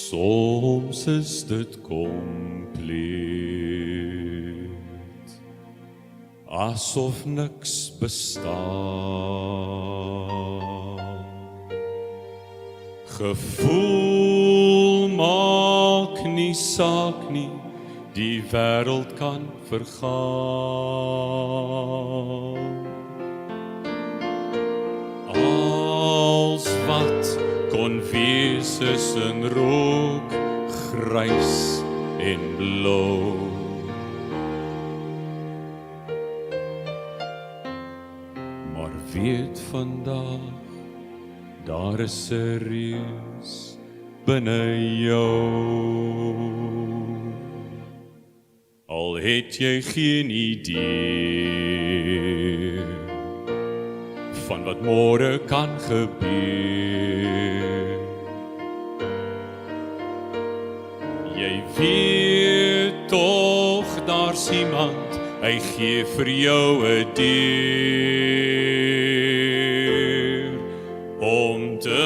Soms is dit kompleet, asof niks bestaan. Gevoel maak nie saak nie, die wêreld kan vergaan. Als wat kon wees is in rook, grys en blou. Maar weet vandag, daar is 'n reus binne jou. Al het jy geen idee van wat môre kan gebeur. Jy weet tog daar's iemand, hy gee vir jou 'n deur om te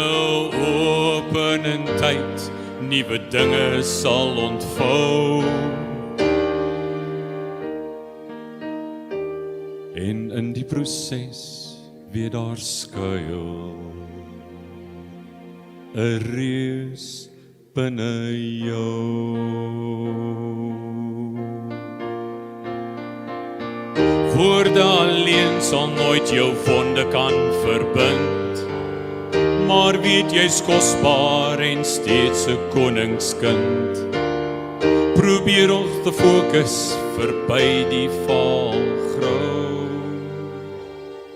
open in tyd, nuwe dinge sal ontvou. En in die proses weet daar skuil 'n reus binne jou. Woorde alleen sal nooit jou wonde kan verbind, maar weet jy's kosbaar en steeds 'n koningskind. Probeer om te fokus verby die valgrou.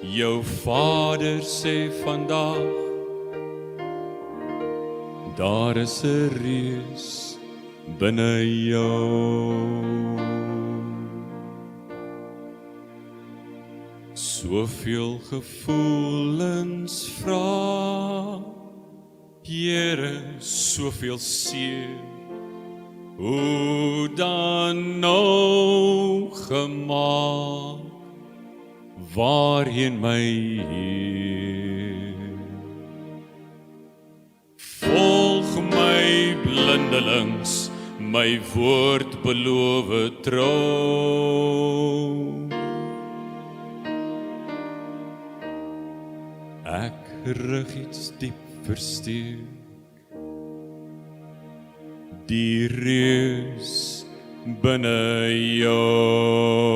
Jou Vader sê vandag, daar is 'n reus binne jou. Soveel gevoelens vra, Here, soveel seer, hoe dan nou gemaak, waarheen my Heer? Volg my blindelings, my woord beloof trou. Ek rig iets diep versteek, die reus binne jou.